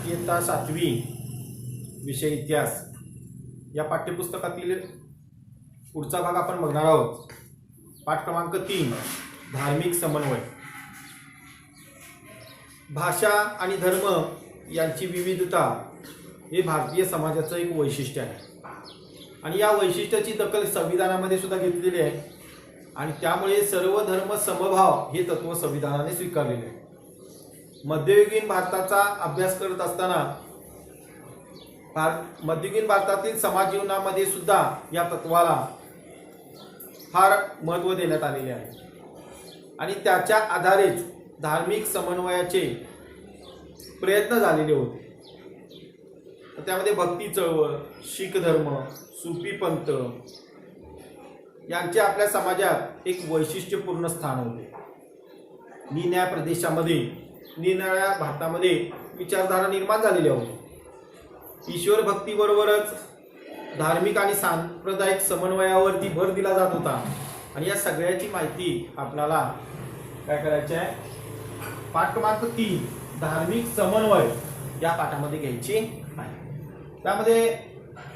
इयत्ता 7वी विषय इतिहास या पाठ्यपुस्तकातील पुढचा भाग आपण बघणार आहोत. पाठ क्रमांक 3 धार्मिक समन्वय. भाषा आणि धर्म यांची विविधता हे भारतीय समाजाचं एक वैशिष्ट्य आहे आणि या वैशिष्ट्याची दखल संविधानामध्ये सुद्धा घेतलेली आहे आणि त्यामुळे सर्व धर्म समभाव हे तत्व संविधानाने स्वीकारलेले आहे. मध्ययुगीन भारताचा अभ्यास करत असताना मध्ययुगीन भारतातील समाज जीवनामध्ये सुद्धा या तत्वाला फार महत्त्व देण्यात आलेले आहे आणि त्याच्या आधारेच धार्मिक समन्वयाचे प्रयत्न झालेले होते. त्यामध्ये भक्ती चळवळ, शीख धर्म, सुफी पंथ यांचे आपल्या समाजात एक वैशिष्ट्यपूर्ण स्थान होते. निरनिराळ्या प्रदेशामध्ये निरनिराळ्या भारतामध्ये विचारधारा निर्माण झालेल्या होत्या. ईश्वर भक्तीबरोबरच धार्मिक आणि सांप्रदायिक समन्वयावरती भर दिला जात होता आणि या सगळ्याची माहिती आपल्याला काय करायची आहे, पाठ क्रमांक 3 धार्मिक समन्वय या पाठामध्ये घ्यायची आहे. त्यामध्ये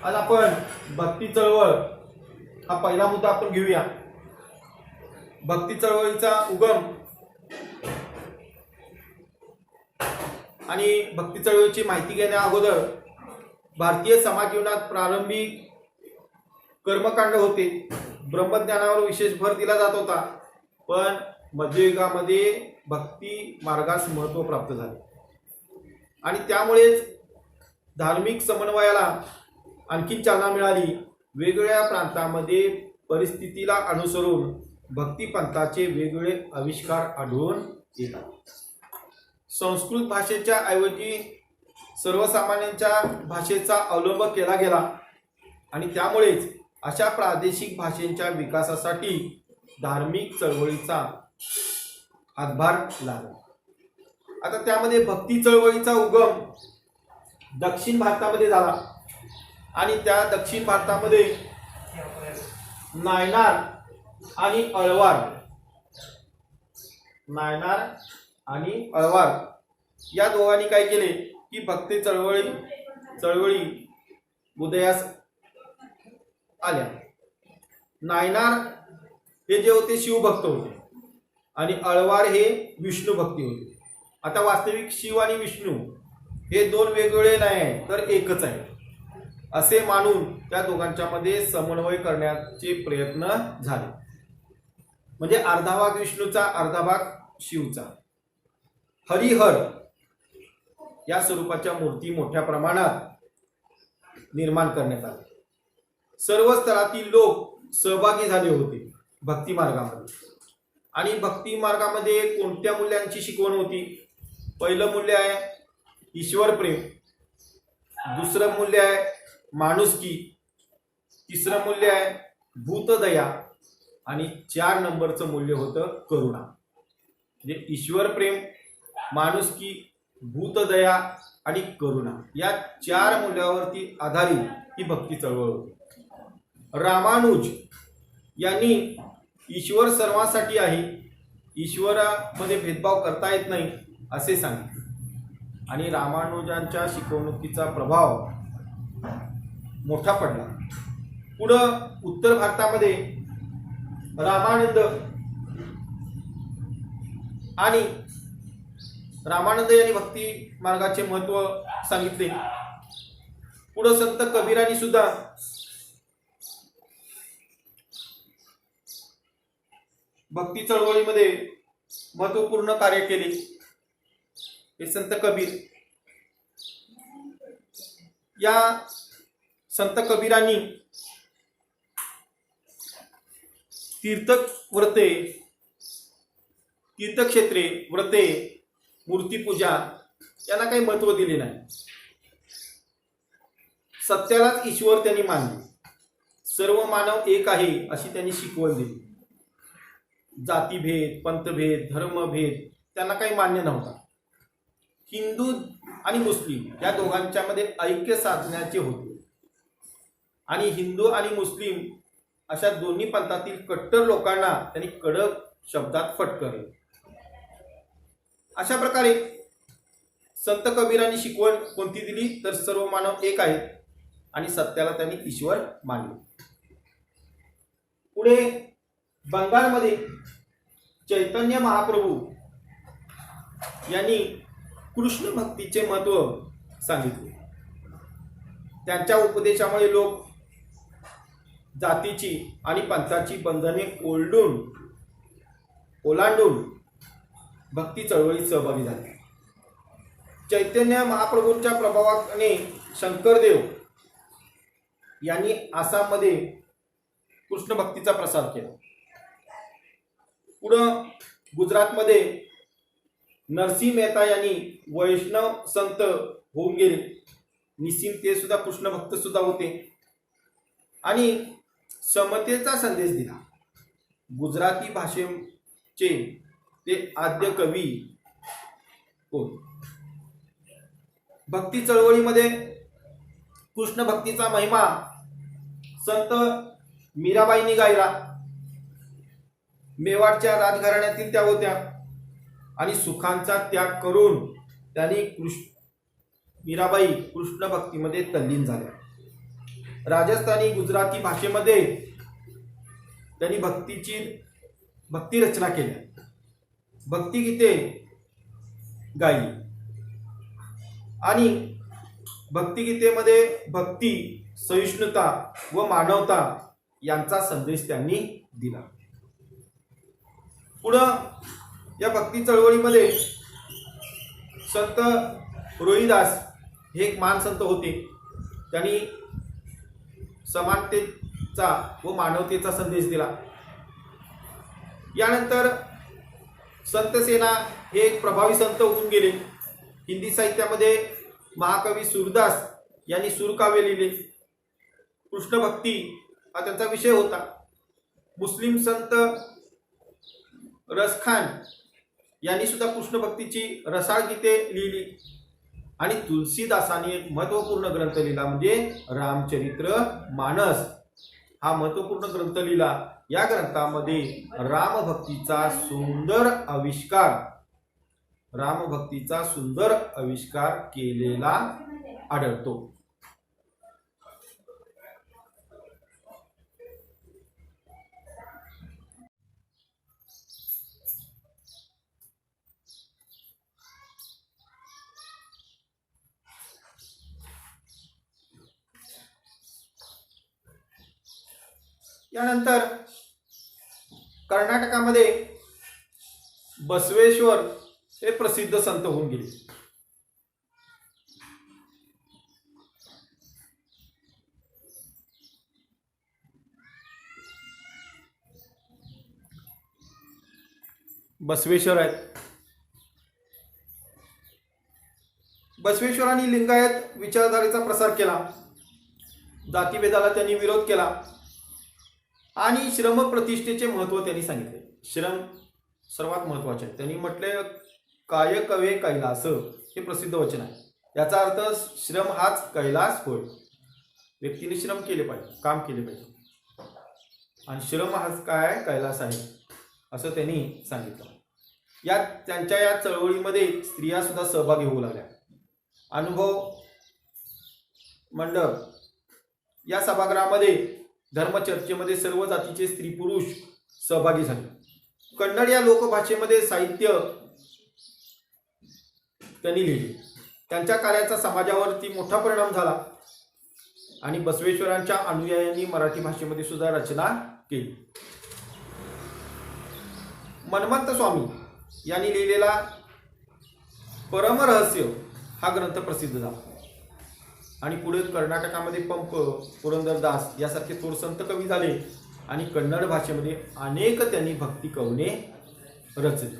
आज आपण भक्ती चळवळ हा पहिला मुद्दा आपण घेऊया. भक्ती चळवळीचा उगम आणि भक्ती चळवळीची माहिती घेण्या अगोदर भारतीय समाज जीवनात प्रारंभी कर्मकांड होते. ब्रह्मज्ञानावर विशेष भर दिला जात होता, पण मध्ययुगामध्ये भक्ती मार्गास महत्त्व प्राप्त झाले आणि त्यामुळेच धार्मिक समन्वयाला आणखी चालना मिळाली. वेगवेगळ्या प्रांतामध्ये परिस्थितीला अनुसरून भक्तिपंथाचे वेगवेगळे आविष्कार आढळून येतात. संस्कृत भाषेच्या ऐवजी सर्वसामान्यांच्या भाषेचा अवलंब केला गेला आणि त्यामुळेच अशा प्रादेशिक भाषेच्या विकासासाठी धार्मिक चळवळीचा हातभार लागला. आता त्यामध्ये भक्ती चळवळीचा उगम दक्षिण भारतामध्ये झाला आणि त्या दक्षिण भारतामध्ये नायनार आणि अळवार या दोघांनी काय केले की भक्ती चळवळी उदयास आल्या. नायनार हे जे होते शिवभक्त होते आणि अळवार हे विष्णू भक्ती होते. आता वास्तविक शिव आणि विष्णू हे दोन वेगवेगळे नाही आहे तर एकच आहे असे मानून त्या दोघांच्या मध्ये समन्वय करण्याचे प्रयत्न झाले. म्हणजे अर्धा भाग विष्णूचा अर्धा भाग शिवचा. हरिहर या स्वरूपाच्या मूर्ती मोठ्या प्रमाणात निर्माण करण्यात आल्या. सर्व स्तरातील लोक सहभागी झाले होते भक्ती मार्गामध्ये आणि भक्ती मार्गामध्ये कोणत्या मूल्यांची शिकवण होती. पहिलं मूल्य आहे ईश्वर प्रेम, दुसरं मूल्य आहे माणुसकी, तिसरं मूल्य आहे भूतदया आणि 4 नंबरचं मूल्य होतं करुणा. म्हणजे ईश्वर प्रेम, माणुसकी, भूतदया आणि करुणा या 4 मूल्यावरती आधारित ही भक्ती चळवळ होती. रामानुज यांनी ईश्वर सर्वांसाठी आहे, ईश्वरामध्ये भेदभाव करता येत नाही असे सांगितले आणि रामानुजांच्या शिकवणुकीचा प्रभाव मोठा पडला. पुढं उत्तर भारतामध्ये रामानंद यांनी भक्ती मार्गाचे महत्त्व सांगितले. पुढे संत कबीरांनी सुद्धा भक्ती चळवळीमध्ये महत्त्वपूर्ण कार्य केले. हे संत कबीर या संत कबीरांनी तीर्थक्षेत्रे, व्रते, मूर्तीपूजा यांना काही महत्त्व दिले नाही. सत्यालाच ईश्वर त्यांनी मानले. सर्व मानव एक आहे अशी त्यांनी शिकवण दिली. जातीभेद, पंथभेद, धर्मभेद त्यांना काही मान्य नव्हता. हिंदू आणि मुस्लिम या दोघांच्या मध्ये ऐक्य साधण्याचे होते आणि हिंदू आणि मुस्लिम अशा दोन्ही पंथातील कट्टर लोकांना त्यांनी कडक शब्दात फटकारले. अशा प्रकारे संत कबीरांनी शिकवण कोणती दिली तर सर्व मानव एक आहेत आणि सत्याला त्यांनी ईश्वर मानले. पुढे बंगालमध्ये चैतन्य महाप्रभू यांनी कृष्ण भक्तीचे महत्त्व सांगितले. त्यांच्या उपदेशामुळे लोक जातीची आणि पंथाची बंधने ओलांडून भक्ती चळवळीत सहभागी झाले. चैतन्य महाप्रभूंच्या प्रभावाने शंकरदेव यांनी आसाममध्ये कृष्ण भक्तीचा प्रसार केला. पुढं गुजरातमध्ये नरसिंह मेहता यांनी वैष्णव संत होऊन गेले. निसिम ते सुद्धा कृष्ण भक्त सुद्धा होते आणि समतेचा संदेश दिला. गुजराती भाषेचे ते आद्य कवी होते. भक्ती चळवळीमध्ये कृष्ण भक्तीचा महिमा संत मीराबाईंनी गायला. मेवाडच्या राजघराण्यातील त्या होत्या आणि सुखांचा त्याग करून त्यांनी मीराबाई कृष्ण भक्तीमध्ये तल्लीन झाल्या. राजस्थानी गुजराती भाषेमध्ये त्यांनी भक्ती रचना केल्या, भक्तिगीते गायली आणि भक्तिगीतेमध्ये भक्ती, सहिष्णुता व मानवता यांचा संदेश त्यांनी दिला. पुढं या भक्ती चळवळीमध्ये संत रोहिदास हे एक महान संत होते. त्यांनी समानतेचा व मानवतेचा संदेश दिला. यानंतर संत सेना हे एक प्रभावी संत होऊन गेले. हिंदी साहित्यामध्ये महाकवी सूरदास यांनी सूरकाव्य लिहिले. कृष्ण भक्ती हा त्यांचा विषय होता. मुस्लिम संत रसखान यांनी सुद्धा कृष्ण भक्तीची रसाळ गीते लिहिली आणि तुलसीदासांनी एक महत्वपूर्ण ग्रंथ लिहिला म्हणजे रामचरित्र मानस हा महत्वपूर्ण ग्रंथ लिहिला. या ग्रंथामध्ये रामभक्तीचा सुंदर आविष्कार केलेला आढळतो. यानंतर कर्नाटकामध्ये बसवेश्वर हे प्रसिद्ध संत होऊन गेले. बसवेश्वर आहेत. बसवेश्वरांनी लिंगायत विचारधारेचा प्रसार केला. जातीभेदाला त्यांनी विरोध केला आणि श्रम प्रतिष्ठेचे महत्त्व त्यांनी सांगितले. श्रम सर्वात महत्त्वाचे आहे. त्यांनी म्हटले काय कवे कैलास हे प्रसिद्ध वचन आहे. याचा अर्थ श्रम हाच कैलास होय. व्यक्तीने श्रम केले पाहिजे, काम केले पाहिजे आणि श्रम हाच काय कैलास आहे असं त्यांनी सांगितलं. त्यांच्या या चळवळीमध्ये स्त्रिया सुद्धा सहभागी होऊ लागल्या. अनुभव मंडप या सभागृहामध्ये धर्मचर्चेमध्ये सर्व जातीचे स्त्री पुरुष सहभागी झाले. कन्नड या लोकभाषेमध्ये साहित्य त्यांनी लिहिले. त्यांच्या कार्याचा समाजावरती मोठा परिणाम झाला आणि बसवेश्वरांच्या अनुयायांनी मराठी भाषेमध्ये सुद्धा रचना केली. मनमंत स्वामी यांनी लिहिलेला परमरहस्य हा ग्रंथ प्रसिद्ध झाला आणि पुढे कर्नाटकामध्ये पंप, पुरंदरदास यासारखे थोर संत कवी झाले आणि कन्नड भाषेमध्ये अनेक त्यांनी भक्ती कवने रचली.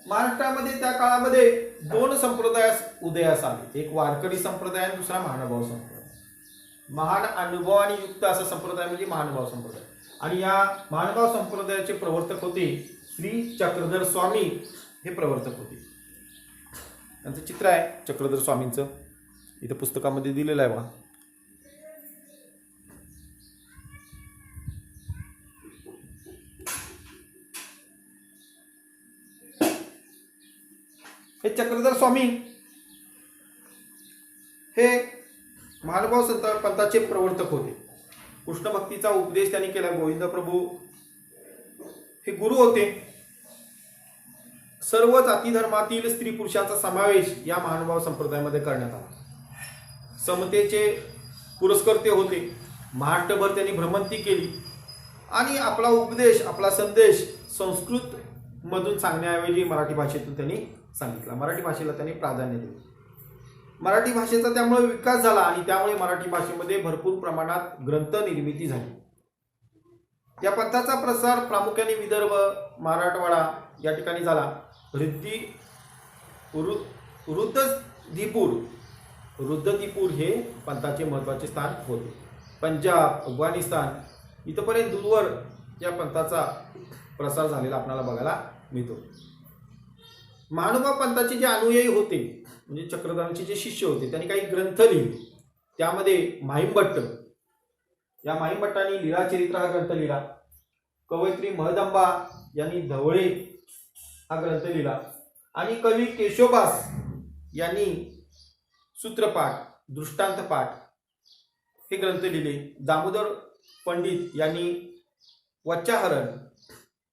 महाराष्ट्रामध्ये त्या काळामध्ये दोन संप्रदाय उदयास आले. एक वारकरी संप्रदाय आणि दुसरा महानुभाव संप्रदाय. महान अनुभव आणि युक्त असा संप्रदाय म्हणजे महानुभाव संप्रदाय. आणि या महानुभाव संप्रदायाचे प्रवर्तक होते श्री चक्रधर स्वामी हे प्रवर्तक होते. त्यांचं चित्र आहे चक्रधर स्वामींचं. इथं पुस्तकामध्ये दिलेलं आहे बघा. हे चक्रधर स्वामी हे महानुभाव संत पंथाचे प्रवर्तक होते. कृष्ण भक्तीचा उपदेश त्यांनी केला. गोविंद प्रभू हे गुरु होते. सर्व जाती धर्मातील स्त्री पुरुषांचा समावेश या महानुभाव संप्रदायामध्ये करण्यात आला. समतेचे पुरस्कर्ते होते. महाराष्ट्रभर त्यांनी भ्रमंती केली आणि आपला उपदेश, आपला संदेश संस्कृत मधून सांगण्याऐवजी मराठी भाषेतून त्यांनी सांगितला. मराठी भाषेला त्यांनी प्राधान्य दिले. मराठी भाषेचा त्यामुळे विकास झाला आणि त्यामुळे मराठी भाषेमध्ये भरपूर प्रमाणात ग्रंथ निर्मिती झाली. या पंथाचा प्रसार प्रामुख्याने विदर्भ, मराठवाडा या ठिकाणी झाला. रुद्रदीपूर हे पंथाचे महत्त्वाचे स्थान होते. पंजाब, अफगाणिस्तान इथपर्यंत दूरवर या पंथाचा प्रसार झालेला आपल्याला बघायला मिळतो. महानुभाव पंथाचे जे अनुयायी होते म्हणजे चक्रधरांचे जे शिष्य होते त्यांनी काही ग्रंथ लिहिले. त्यामध्ये माहिमभट्ट, या माहिमभट्टांनी लीळाचरित्र हा ग्रंथ लिहिला. कवयित्री महदंबा यांनी धवळे हा ग्रंथ लिहिला आणि कवी केशवदास यांनी सूत्रपाठ, दृष्टांतपाठ हे ग्रंथ लिहिले. दामोदर पंडित यांनी वच्चाहरण,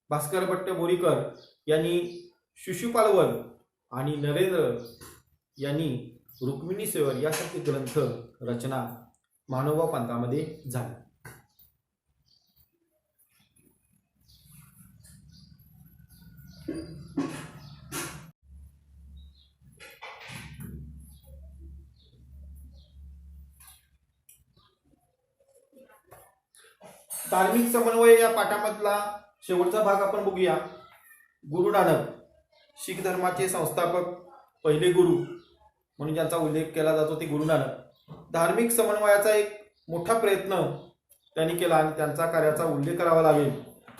भास्कर भट्ट बोरीकर यांनी शिशुपालवन आणि नरेंद्र यांनी रुक्मिणी सेवर यासारखे ग्रंथ रचना महानुभाव पंथामध्ये झाली. धार्मिक समन्वय या पाठामधला शेवटचा भाग आपण बघूया. गुरु नानक, शीख धर्माचे संस्थापक, पहिले गुरु म्हणून ज्यांचा उल्लेख केला जातो ते गुरु नानक. धार्मिक समन्वयाचा एक मोठा प्रयत्न त्यांनी केला आणि त्यांचा कार्याचा उल्लेख करावा लागेल.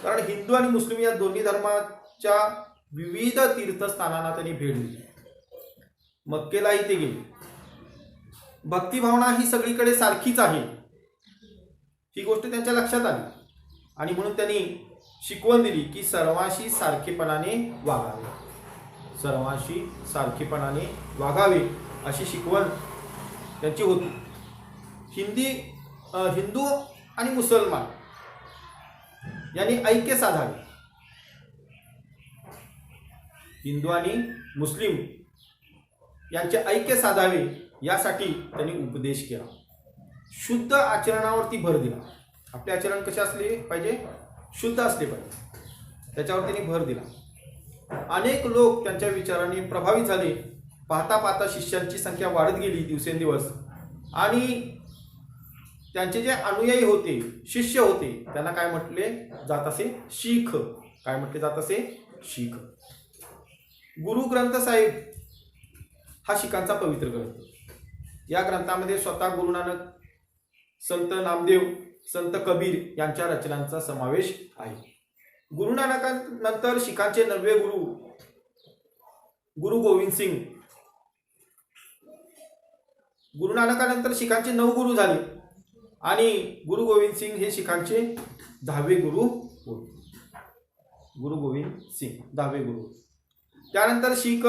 कारण हिंदू आणि मुस्लिम या दोन्ही धर्माच्या विविध तीर्थस्थानांना त्यांनी भेट दिली. मक्केलाही ते गेले. भक्तिभावना ही सगळीकडे सारखीच आहे ही गोष्ट त्यांच्या लक्षात आली आणि म्हणून त्यांनी शिकवण दिली की सर्वांशी सारखेपणाने वागावे, सर्वांशी सारखेपणाने वागावे अशी शिकवण त्यांची होती. हिंदू आणि मुसलमान यांनी ऐक्य साधावे, हिंदू आणि मुस्लिम यांचे ऐक्य साधावे यासाठी त्यांनी उपदेश केला. शुद्ध आचरणावरती भर दिला. आपले आचरण कसे असले पाहिजे? शुद्ध असले पाहिजे, त्याच्यावर त्यांनी भर दिला. अनेक लोक त्यांच्या विचारांनी प्रभावित झाले. पाहता पाहता शिष्यांची संख्या वाढत गेली दिवसेंदिवस आणि त्यांचे जे अनुयायी होते, शिष्य होते, त्यांना काय म्हटले जात असे? शीख. काय म्हटले जात असे? शीख. गुरु ग्रंथ साहेब हा शिखांचा पवित्र ग्रंथ. या ग्रंथामध्ये स्वतः गुरु नानक, संत नामदेव, संत कबीर यांच्या रचनांचा समावेश आहे. गुरु नानकांनंतर शिखांचे 9वे गुरु गुरु गोविंद सिंग. गुरु नानकानंतर शिखांचे 9 गुरु झाले आणि गुरु गोविंद सिंग हे शिखांचे 10वे गुरु होते. गुरु गोविंद सिंग 10वे गुरु. त्यानंतर शीख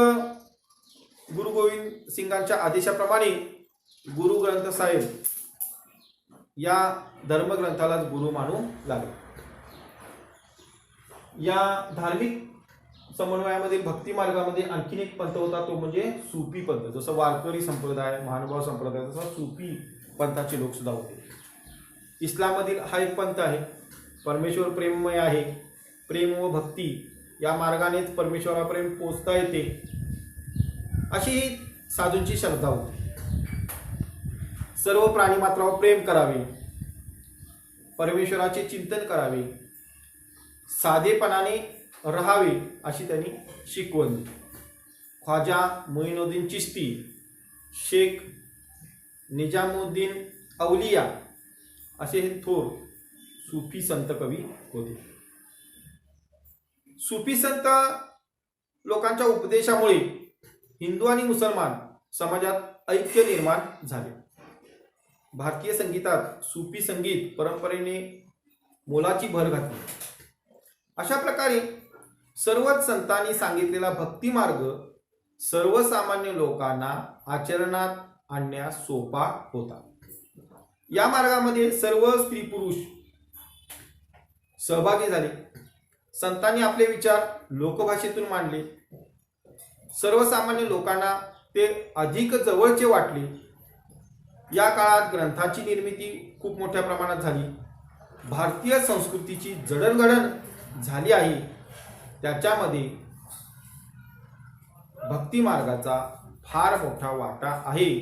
गुरु गोविंद सिंगांच्या आदेशाप्रमाणे गुरु ग्रंथ साहेब या धर्मग्रंथालाच गुरु मानू लागले. या धार्मिक समन्वयामधील भक्ती मार्गामध्ये आणखीन एक पंथ होता, तो म्हणजे सूफी पंथ. जसं वारकरी संप्रदाय, महानुभाव संप्रदाय, तसा सूफी पंथाचे लोक सुद्धा होते. इस्लाममधील हा एक पंथ आहे. परमेश्वर प्रेममय आहे. प्रेम व भक्ती या मार्गानेच परमेश्वरापर्यंत पोहोचता येते अशी ही साधूंची श्रद्धा होती. सर्व प्राणीमात्रावर प्रेम करावे, परमेश्वराचे चिंतन करावे, साधेपणाने राहावे अशी त्यांनी शिकवण दिली. ख्वाजा मोइनुद्दीन चिश्ती, शेख निजामुद्दीन औलिया असे हे थोर सूफी संत कवी होते. सूफी संत लोकांच्या उपदेशामुळे हिंदू आणि मुसलमान समाजात ऐक्य निर्माण झाले. भारतीय संगीतात सुफी संगीत परंपरेने मोलाची भर घातली. अशा प्रकारे सर्वच संतांनी सांगितलेला भक्ती मार्ग सर्वसामान्य लोकांना आचरणात आणण्यास सोपा होता. या मार्गामध्ये सर्व स्त्री पुरुष सहभागी झाले. संतांनी आपले विचार लोकभाषेतून मांडले. सर्वसामान्य लोकांना ते अधिक जवळचे वाटले. या काळात ग्रंथाची निर्मिती खूप मोठ्या प्रमाणात झाली. भारतीय संस्कृतीची जडणघडण झाली आहे. त्याच्यामध्ये भक्ती मार्गाचा फार मोठा वाटा आहे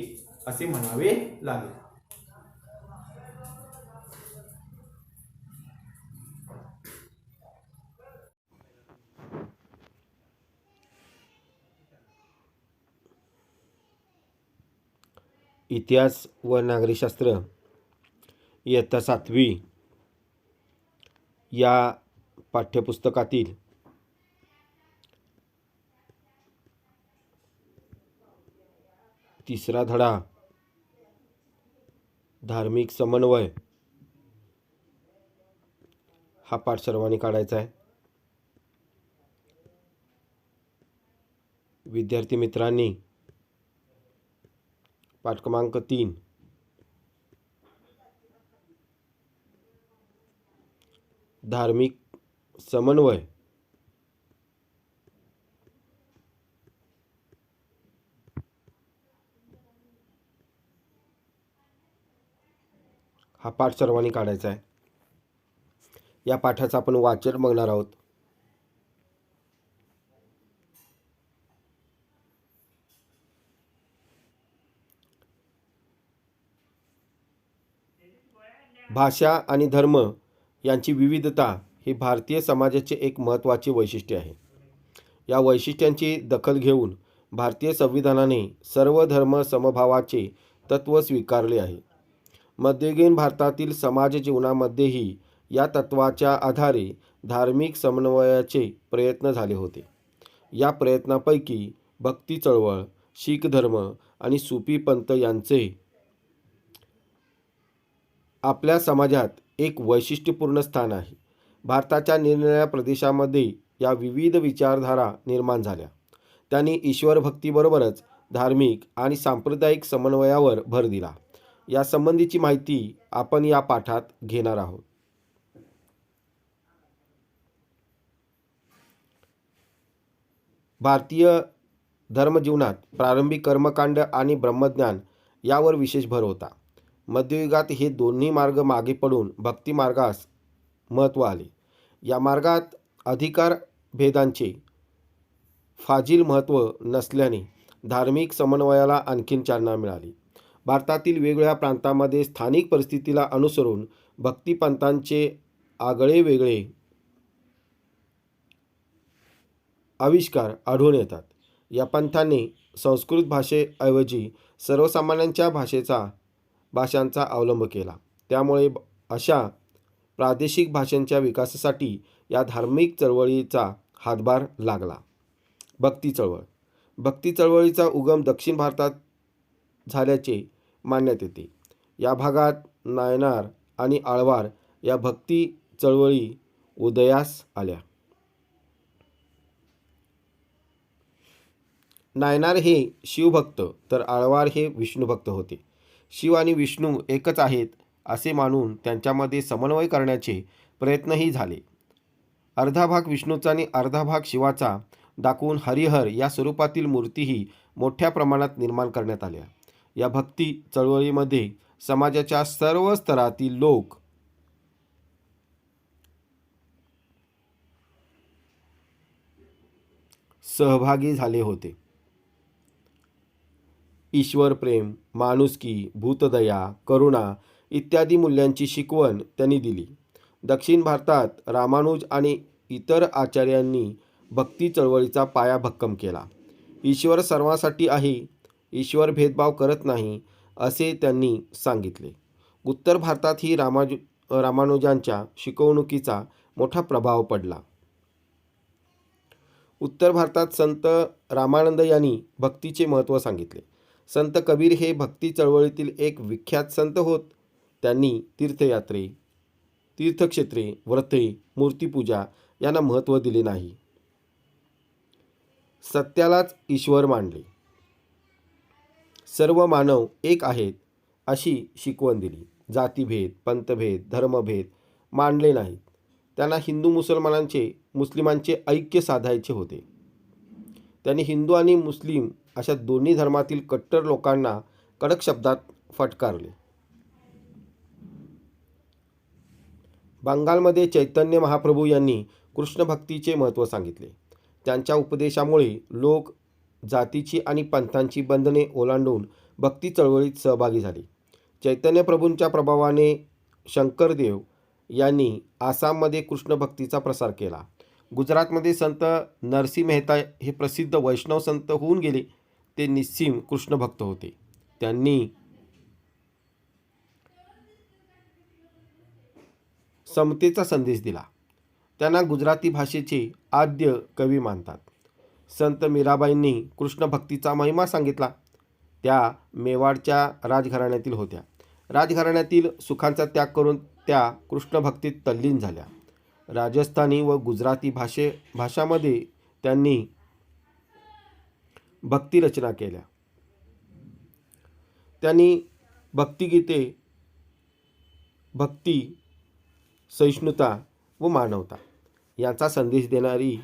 असे म्हणावे लागेल. इतिहास व नागरिकशास्त्र इयत्ता 7वी या पाठ्यपुस्तकातील तिसरा धडा धार्मिक समन्वय हा पाठ सर्वांनी काढायचा आहे. विद्यार्थी मित्रांनी पाठ क्रमांक 3 धार्मिक समन्वय हा पाठ सर्वांनी काढायचा आहे. या पाठाचं आपण वाचन बघणार आहोत. भाषा आणि धर्म यांची विविधता ही भारतीय समाजाचे एक महत्त्वाचे वैशिष्ट्य आहे. या वैशिष्ट्यांची दखल घेऊन भारतीय संविधानाने सर्व धर्म समभावाचे तत्त्व स्वीकारले आहे. मध्ययुगीन भारतातील समाज जीवनामध्येही या तत्त्वाच्या आधारे धार्मिक समन्वयाचे प्रयत्न झाले होते. या प्रयत्नापैकी भक्ती चळवळ, शीख धर्म आणि सुफी पंथ यांचे आपल्या समाजात एक वैशिष्ट्यपूर्ण स्थान आहे. भारताच्या निरनिराळ्या प्रदेशामध्ये या विविध विचारधारा निर्माण झाल्या. त्यांनी ईश्वर भक्तीबरोबरच धार्मिक आणि सांप्रदायिक समन्वयावर भर दिला. या संबंधीची माहिती आपण या पाठात घेणार आहोत. भारतीय धर्मजीवनात प्रारंभिक कर्मकांड आणि ब्रह्मज्ञान यावर विशेष भर होता. मध्ययुगात हे दोन्ही मार्ग मागे पडून भक्ती मार्गास महत्त्व आले. या मार्गात अधिकार भेदांचे फाजील महत्त्व नसल्याने धार्मिक समन्वयाला आणखीन चालना मिळाली. भारतातील वेगवेगळ्या प्रांतांमध्ये स्थानिक परिस्थितीला अनुसरून भक्तिपंथांचे आगळे वेगळे आविष्कार आढळून येतात. या पंथांनी संस्कृत भाषेऐवजी सर्वसामान्यांच्या भाषांचा अवलंब केला. त्यामुळे अशा प्रादेशिक भाषांच्या विकासासाठी या धार्मिक चळवळीचा हातभार लागला. भक्ती चळवळ. भक्ती चळवळीचा उगम दक्षिण भारतात झाल्याचे मानण्यात येते. या भागात नायनार आणि आळवार या भक्ती चळवळी उदयास आल्या. नायनार हे शिवभक्त तर आळवार हे विष्णुभक्त होते. शिव आणि विष्णू एकच आहेत असे मानून त्यांच्यामध्ये समन्वय करण्याचे प्रयत्नही झाले. अर्धा भाग विष्णूचा आणि अर्धा भाग शिवाचा दाखवून हरिहर या स्वरूपातील मूर्तीही मोठ्या प्रमाणात निर्माण करण्यात आल्या. या भक्ती चळवळीमध्ये समाजाच्या सर्व स्तरातील लोक सहभागी झाले होते. ईश्वर प्रेम, माणुसकी, भूतदया, करुणा इत्यादी मूल्यांची शिकवण त्यांनी दिली. दक्षिण भारतात रामानुज आणि इतर आचार्यांनी भक्ती चळवळीचा पाया भक्कम केला. ईश्वर सर्वांसाठी आहे, ईश्वर भेदभाव करत नाही असे त्यांनी सांगितले. उत्तर भारतातही रामानुजांच्या शिकवणुकीचा मोठा प्रभाव पडला. उत्तर भारतात संत रामानंद यांनी भक्तीचे महत्त्व सांगितले. संत कबीर हे भक्ती चळवळीतील एक विख्यात संत होत. त्यांनी तीर्थयात्रे, तीर्थक्षेत्रे, व्रते, मूर्तीपूजा यांना महत्त्व दिले नाही. सत्यालाच ईश्वर मानले. सर्व मानव एक आहेत अशी शिकवण दिली. जातीभेद, पंथभेद, धर्मभेद मानले नाहीत. त्यांना मुस्लिमांचे ऐक्य साधायचे होते. त्यांनी हिंदू आणि मुस्लिम अशा दोन्ही धर्मातील कट्टर लोकांना कडक शब्दात फटकारले. बंगालमध्ये चैतन्य महाप्रभू यांनी कृष्ण भक्तीचे महत्त्व सांगितले. त्यांच्या उपदेशामुळे लोक जातीची आणि पंथांची बंधने ओलांडून भक्ती चळवळीत सहभागी झाले. चैतन्य प्रभूंच्या प्रभावाने शंकरदेव यांनी आसाममध्ये कृष्ण भक्तीचा प्रसार केला. गुजरातमध्ये संत नरसिंह मेहता हे प्रसिद्ध वैष्णव संत होऊन गेले. ते निस्सीम कृष्ण भक्त होते. त्यांनी समतेचा संदेश दिला. त्यांना गुजराती भाषेचे आद्य कवी मानतात. संत मीराबाईंनी कृष्ण भक्तीचा महिमा सांगितला. त्या मेवाडच्या राजघराण्यातील होत्या. राजघराण्यातील सुखांचा त्याग करून त्या कृष्ण भक्तीत तल्लीन झाल्या. राजस्थानी व गुजराती भाषामध्ये त्यांनी भक्ती रचना केल्या. त्यांनी भक्तिगीते भक्ती, सहिष्णुता व मानवता यांचा संदेश देणारी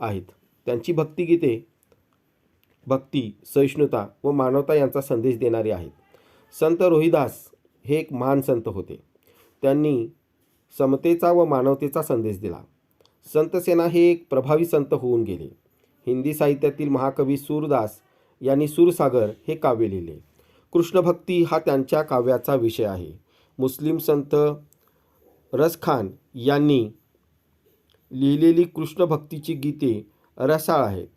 आहेत. त्यांची भक्तिगीते भक्ती, सहिष्णुता व मानवता यांचा संदेश देणारे आहेत. संत रोहिदास हे एक महान संत होते. त्यांनी समतेचा व मानवतेचा संदेश दिला. संत सेना हे एक प्रभावी संत होऊन गेले. हिंदी साहित्यातील महाकवी सूरदास यांनी सूरसागर हे काव्य लिहिले. कृष्णभक्ती हा त्यांच्या काव्याचा विषय आहे. मुस्लिम संत रसखान यांनी लिहिलेली कृष्णभक्तीची गीते रसाळ आहेत.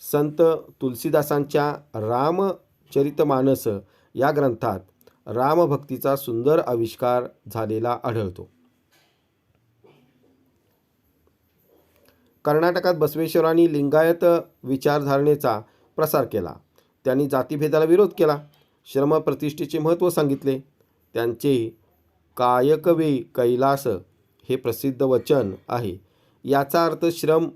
संत तुलसीदासांच्या रामचरितमानस या ग्रंथात रामभक्तीचा सुंदर आविष्कार झालेला आढळतो. कर्नाटकात बसवेश्वरांनी लिंगायत विचारधारणेचा प्रसार केला. त्यांनी जातीभेदाला विरोध केला. श्रमप्रतिष्ठेचे महत्त्व सांगितले. त्यांचे कायकवे कैलास हे प्रसिद्ध वचन आहे. याचा अर्थ श्रम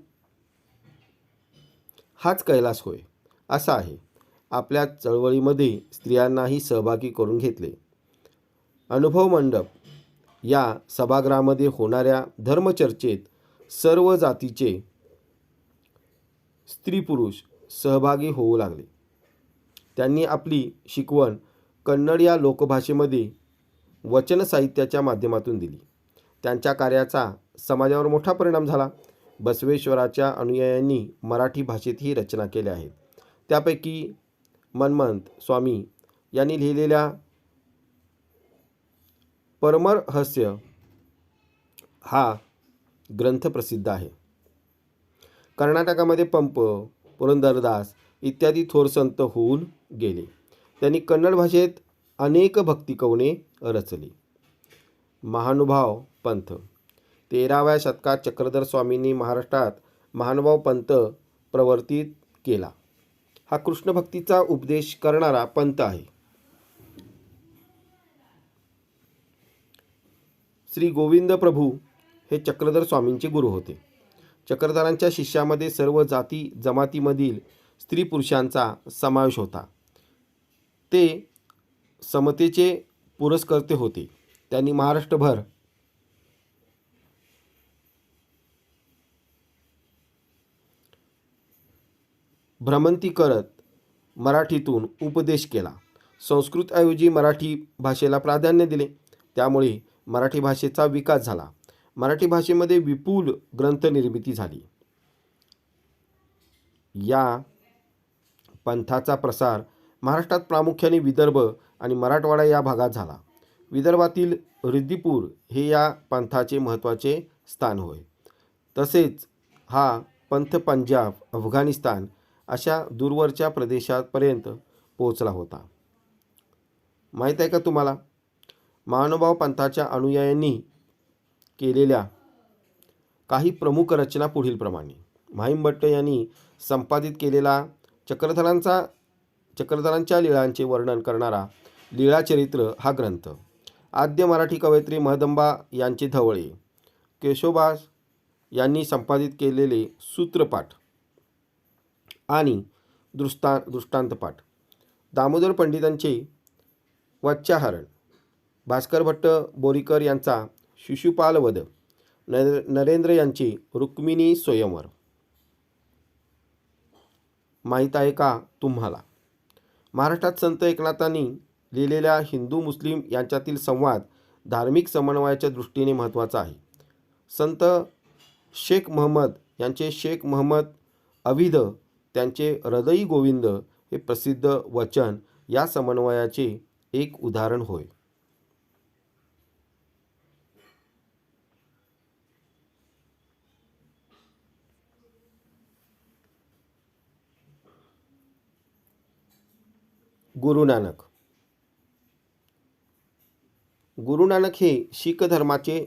हाच कैलास होय असा आहे. आपल्या चळवळीमध्ये स्त्रियांनाही सहभागी करून घेतले. अनुभव मंडप या सभागृहामध्ये होणाऱ्या धर्मचर्चेत सर्व जातीचे स्त्री पुरुष सहभागी होऊ लागले. त्यांनी आपली शिकवण कन्नड या लोकभाषेमध्ये वचन साहित्याच्या माध्यमातून दिली. त्यांच्या कार्याचा समाजावर मोठा परिणाम झाला. बसवेश्वराच्या अनुयायांनी मराठी भाषेतही रचना केल्या आहेत. त्यापैकी मनमंत स्वामी यांनी लिहिलेल्या परमरहस्य हा ग्रंथ प्रसिद्ध आहे. कर्नाटकामध्ये पंप, पुरंदरदास इत्यादी थोर संत होऊन गेले. त्यांनी कन्नड भाषेत अनेक भक्तिकवने रचली. महानुभाव पंथ 13व्या शतकात चक्रधर स्वामींनी महाराष्ट्रात महानुभाव पंथ प्रवर्तित केला. हा कृष्णभक्तीचा उपदेश करणारा पंथ आहे. श्री गोविंद प्रभू हे चक्रधर स्वामींचे गुरु होते. चक्रधरांच्या शिष्यामध्ये सर्व जाती जमातीमधील स्त्री पुरुषांचा समावेश होता. ते समतेचे पुरस्कर्ते होते. त्यांनी महाराष्ट्रभर भ्रमंती करत मराठीतून उपदेश केला. संस्कृतऐवजी मराठी भाषेला प्राधान्य दिले. त्यामुळे मराठी भाषेचा विकास झाला. मराठी भाषेमध्ये विपुल ग्रंथनिर्मिती झाली. या पंथाचा प्रसार महाराष्ट्रात प्रामुख्याने विदर्भ आणि मराठवाडा या भागात झाला. विदर्भातील रिद्दीपूर हे या पंथाचे महत्त्वाचे स्थान होय. तसेच हा पंथ पंजाब, अफगाणिस्तान अशा दूरवरच्या प्रदेशापर्यंत पोहोचला होता. माहीत आहे का तुम्हाला? महानुभाव पंथाच्या अनुयायांनी केलेल्या काही प्रमुख रचना पुढील प्रमाणे. म्हाईंभट्ट यांनी संपादित केलेला चक्रधरांचा चक्रधरांच्या लीळांचे वर्णन करणारा लीळाचरित्र हा ग्रंथ. आद्य मराठी कवयित्री महदंबा यांचे धवळे, केशोबास यांनी संपादित केलेले सूत्रपाठ आणि दृष्टांतपाठ, दामोदर पंडितांचे वाच्याहरण, भास्कर भट्ट बोरीकर यांचा शिशुपाल वध, नरेंद्र यांची रुक्मिणी स्वयंवर. माहीत आहे का तुम्हाला? महाराष्ट्रात संत एकनाथांनी लिहिलेल्या हिंदू मुस्लिम यांच्यातील संवाद धार्मिक समन्वयाच्या दृष्टीने महत्त्वाचा आहे. संत शेख महम्मद यांचे शेख महम्मद अविध, त्यांचे हृदयी गोविंद हे प्रसिद्ध वचन या समन्वयाचे एक उदाहरण होय. गुरु नानक. गुरु नानक हे शीख धर्माचे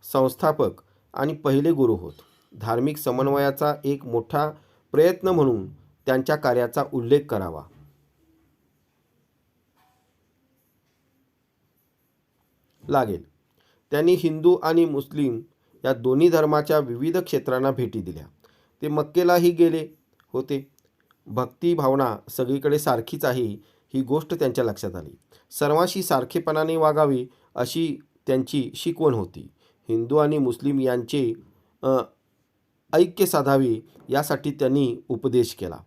संस्थापक आणि पहिले गुरु होत. धार्मिक समन्वयाचा एक मोठा प्रयत्न म्हणून त्यांच्या कार्याचा उल्लेख करावा लागेल. त्यांनी हिंदू आणि मुस्लिम या दोन्ही धर्माच्या विविध क्षेत्रांना भेटी दिल्या. ते मक्केलाही गेले होते. भक्ती भावना सगळीकडे सारखीच आहे ही गोष्ट त्यांच्या लक्षात आली. सर्वांशी सारखेपणाने वागावे अशी त्यांची शिकवण होती. हिंदू आणि मुस्लिम यांचे ऐक्य साधावे यासाठी त्यांनी उपदेश केला.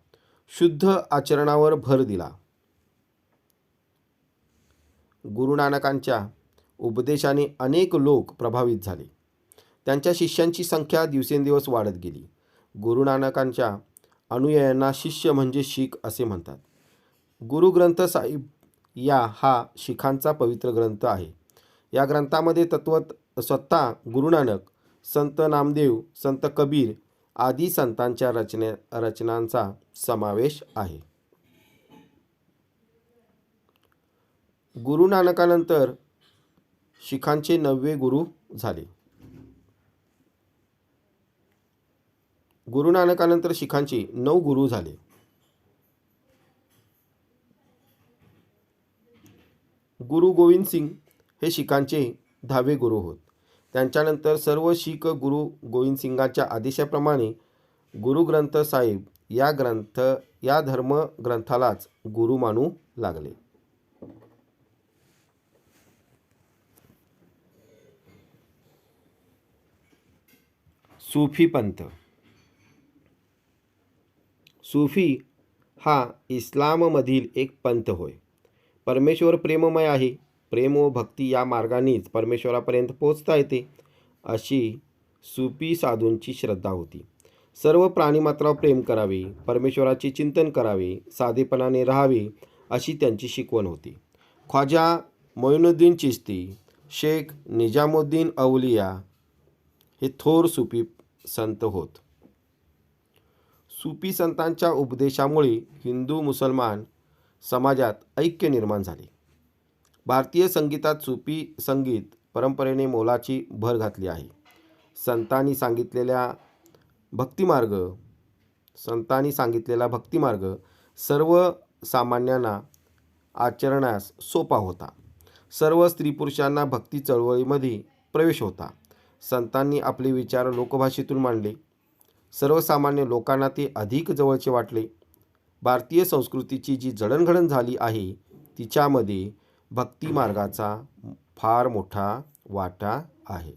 शुद्ध आचरणावर भर दिला. गुरु नानकांच्या उपदेशाने अनेक लोक प्रभावित झाले. त्यांच्या शिष्यांची संख्या दिवसेंदिवस वाढत गेली. गुरु नानकांच्या अनुयायांना शिष्य म्हणजे शीख असे म्हणतात. गुरु ग्रंथ साहिब हा शीखांचा पवित्र ग्रंथ आहे. या ग्रंथामध्ये स्वतः गुरु नानक, संत नामदेव, संत कबीर आदी संतांच्या रचनांचा समावेश आहे. गुरु नानकानंतर शीखांचे 9वे गुरु झाले. गुरु नानकानंतर शीखांचे 9 गुरु झाले. गुरु गोविंद सिंग हे शीखांचे 10वे गुरु होत. त्यांच्यानंतर सर्व शीख गुरु गोविंद सिंगांच्या आदेशाप्रमाणे गुरु ग्रंथ साहिब या धर्म ग्रंथालाच गुरु मानू लागले. सूफी पंथ. सूफी हा इस्लाममधील एक पंथ होय. परमेश्वर प्रेममय आहे. प्रेम व भक्ती या मार्गानेच परमेश्वरापर्यंत पोचता येते अशी सूफी साधूंची श्रद्धा होती. सर्व प्राणीमात्रावर प्रेम करावे, परमेश्वराचे चिंतन करावे, साधेपणाने राहावे अशी त्यांची शिकवण होती. ख्वाजा मोइनुद्दीन चिश्ती, शेख निजामुद्दीन औलिया हे थोर सूफी संत होत. सूफी संतांच्या उपदेशामुळे हिंदू मुसलमान समाजात ऐक्य निर्माण झाले. भारतीय संगीतात सूफी संगीत परंपरेने मोलाची भर घातली आहे. संतांनी सांगितलेला भक्तिमार्ग सर्वसामान्यांना आचरण्यास सोपा होता. सर्व स्त्री पुरुषांना भक्ती चळवळीमध्ये प्रवेश होता. संतांनी आपले विचार लोकभाषेतून मांडले. सर्वसामान्य लोकांना ते अधिक जवळचे वाटले. भारतीय संस्कृतीची जी जडणघडण झाली आहे तिच्यामध्ये भक्ती मार्गाचा फार मोठा वाटा आहे.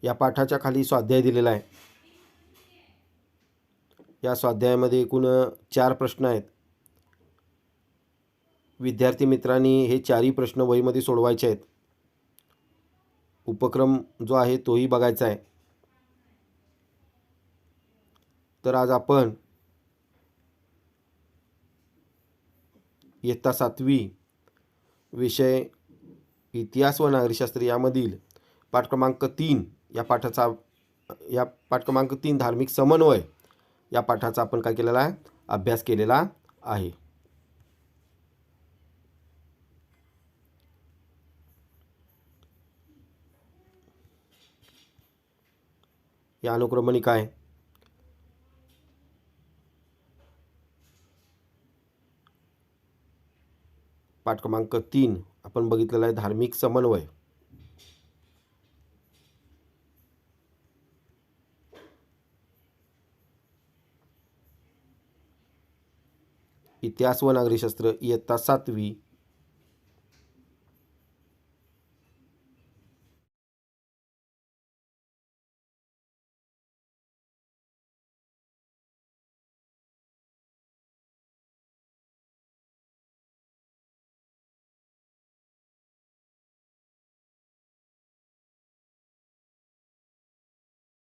या पाठाच्या खाली स्वाध्याय दिलेला आहे. या स्वाध्यायामध्ये एकूण 4 प्रश्न आहेत. विद्यार्थी मित्रांनी हे 4ही प्रश्न वहीमध्ये सोडवायचे आहेत. उपक्रम जो आहे तोही बघायचा आहे. तर आज आपण इयत्ता 7वी विषय इतिहास व नागरिकशास्त्र यामधील पाठ क्रमांक 3 या पाठ क्रमांक 3 धार्मिक समन्वय या पाठाचा आपण काय केलेला आहे, अभ्यास केलेला आहे. या अनुक्रमणिका काय? पाठ क्रमांक 3 आपण बघितलेला आहे धार्मिक समन्वय. इतिहास व नागरिकशास्त्र इयत्ता 7वी